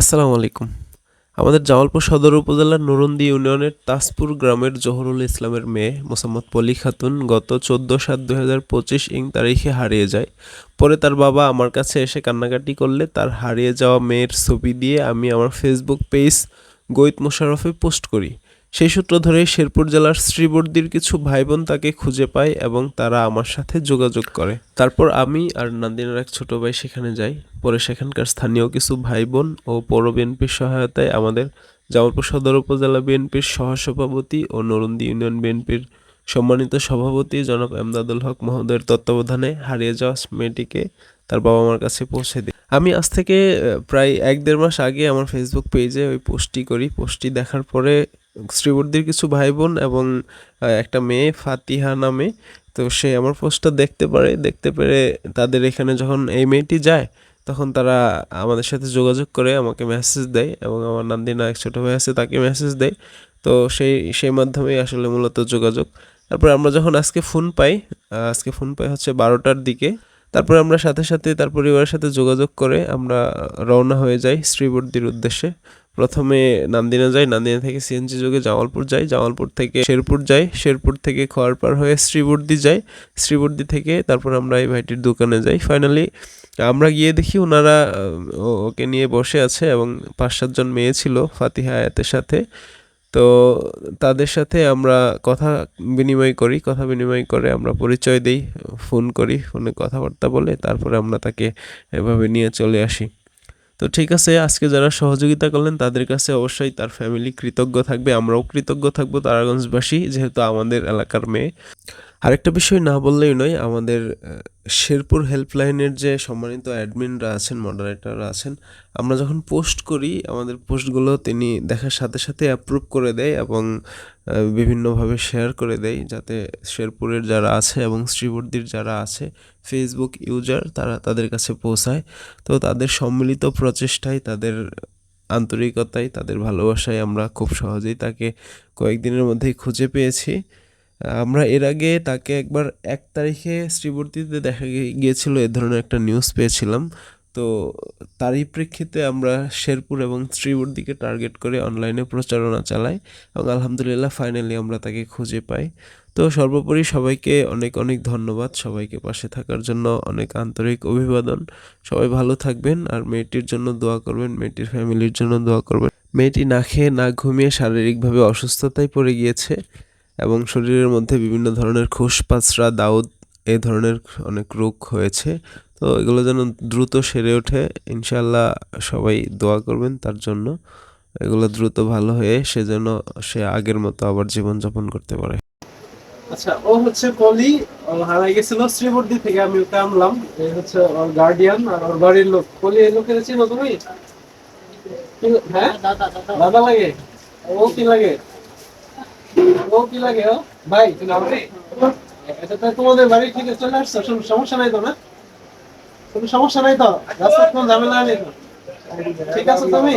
আসসালামু আলাইকুম। আমাদের জামালপুর সদর উপজেলার নরুন্দি ইউনিয়নের তাজপুর গ্রামের জহুরুল ইসলামের মেয়ে মোসাম্মদ পলি খাতুন গত 14/7/2025 তারিখে হারিয়ে যায়। পরে তার বাবা আমার কাছে এসে কান্নাকাটি করলে তার হারিয়ে যাওয়া মেয়ের ছবি দিয়ে আমি আমার ফেসবুক পেজ গইত মোশাররফে পোস্ট করি। সেই সূত্র ধরেই শেরপুর জেলার শ্রীবর্দীর কিছু ভাইবোন তাকে খুঁজে পায় এবং তারা আমার সাথে যোগাযোগ করে। তারপর আমি আর নান্দিনের এক ছোট ভাই সেখানে যাই। পরে সেখানকার স্থানীয় কিছু ভাইবোন ও পৌর বিএনপির সহায়তায় আমাদের জামালপুর সদর উপজেলা বিএনপির সহসভাপতি ও নরুন্দি ইউনিয়ন বিএনপির সম্মানিত সভাপতি জনাব এমদাদুল হক মহোদয়ের তত্ত্বাবধানে হারিয়ে যাওয়া মেয়েটিকে তার বাবা মার কাছে পৌঁছে দিই। আমি আজ থেকে প্রায় ১-১.৫ মাস আগে আমার ফেসবুক পেজে ওই পোস্টটি করি। পোস্টটি দেখার পরে শ্রীবর্দীর কিছু ভাই বোন এবং একটা মেয়ে ফাতিহা নামে, তো সে আমার পোস্টটা দেখতে পেরে তাদের এখানে যখন এই মেয়েটি যায় তখন তারা আমাদের সাথে যোগাযোগ করে আমাকে মেসেজ দেয় এবং আমার নান্দিনা এক ছোটো ভাই আছে তাকে মেসেজ দেয়। তো সেই মাধ্যমেই আসলে মূলত যোগাযোগ। তারপরে আমরা যখন আজকে ফোন পাই হচ্ছে 12টার দিকে। তারপরে আমরা সাথে সাথে তার পরিবারের সাথে যোগাযোগ করে আমরা রওনা হয়ে যাই শ্রীবর্দীর উদ্দেশ্যে। প্রথমে নান্দিনা যাই, নান্দিনা থেকে সিএনজি যোগে জামালপুর যাই, জামালপুর থেকে শেরপুর যাই, শেরপুর থেকে খোয়ারপাড় হয়ে শ্রীবর্দী যাই, শ্রীবর্দী থেকে তারপর আমরা এই ভাইটির দোকানে যাই। ফাইনালি আমরা গিয়ে দেখি ওনারা ওকে নিয়ে বসে আছে এবং ৫-৭ জন মেয়ে ছিল ফাতিহা আয়াতের সাথে। তো তাদের সাথে আমরা কথা বিনিময় করে আমরা পরিচয় দেই, ফোনে কথাবার্তা বলে তারপরে আমরা তাকে এভাবে নিয়ে চলে আসি। তো ঠিক আছে, আজকে যারা সহযোগিতা করলেন তাদের কাছে অবশ্যই তার ফ্যামিলি কৃতজ্ঞ থাকবে, আমরাও কৃতজ্ঞ থাকবো তারাগঞ্জবাসী, যেহেতু আমাদের এলাকার মেয়ে। আরেকটা বিষয় না বললেই নয়, আমাদের শেরপুর হেল্পলাইনের যে সম্মানিত অ্যাডমিনরা আছেন, মডারেটররা আছেন, আমরা যখন পোস্ট করি আমাদের পোস্টগুলো তিনি দেখার সাথে সাথে অ্যাপ্রুভ করে দেয় এবং বিভিন্নভাবে শেয়ার করে দেয়, যাতে শেরপুরের যারা আছে এবং শ্রীবর্দীর যারা আছে ফেসবুক ইউজার তাদের কাছে পৌঁছায়। তো তাদের সম্মিলিত প্রচেষ্টায়, তাদের আন্তরিকতায়, তাদের ভালোবাসায় আমরা খুব সহজেই তাকে কয়েকদিনের মধ্যেই খুঁজে পেয়েছি। আমরা এর আগে তাকে একবার ১ তারিখে শ্রীবর্দীতে দেখা গিয়েছিল, এ ধরনের একটা নিউজ পেয়েছিলাম। তো তারই প্রেক্ষিতে আমরা শেরপুর এবং শ্রীবর্দীকে টার্গেট করে অনলাইনে প্রচারণা চালাই এবং আলহামদুলিল্লাহ ফাইনালি আমরা তাকে খুঁজে পাই। তো সর্বোপরি সবাইকে অনেক অনেক ধন্যবাদ, সবাইকে পাশে থাকার জন্য অনেক আন্তরিক অভিবাদন। সবাই ভালো থাকবেন আর মেয়েটির জন্য দোয়া করবেন, মেয়েটির ফ্যামিলির জন্য দোয়া করবেন। মেয়েটি না খেয়ে না ঘুমিয়ে শারীরিকভাবে অসুস্থতায় পড়ে গিয়েছে এবং শরীরের মধ্যে বিভিন্ন ধরনের খোসপাঁচড়া, দাউদ, এ ধরনের অনেক রোগ হয়েছে। তো এগুলো যেন দ্রুত সেরে ওঠে, ইনশাল্লাহ সবাই দোয়া করবেন তার জন্য। এগুলো দ্রুত ভালো হয়ে সে আগের মতো আবার জীবনযাপন করতে পারে। আচ্ছা, ও হচ্ছে পলি। ও হারাই গেছিল শ্রীবর্দী থেকে, আমি ওকে আনলাম। এই হচ্ছে ওর গার্ডিয়ান আর ওর বাড়ির লোক। পলি এই লোকের চিনো তুমি? হ্যাঁ, দাদা লাগে। ও কি লাগে? ও ভাই, তুমি আমাকে এটা তো তোমাদের বাড়ি থেকে চলে আসছো, সমস্যা নাই তো? না, কোনো সমস্যা নাই তো? রাস্তায় কোনো ঝামেলা নেই তো? ঠিক আছে তুমি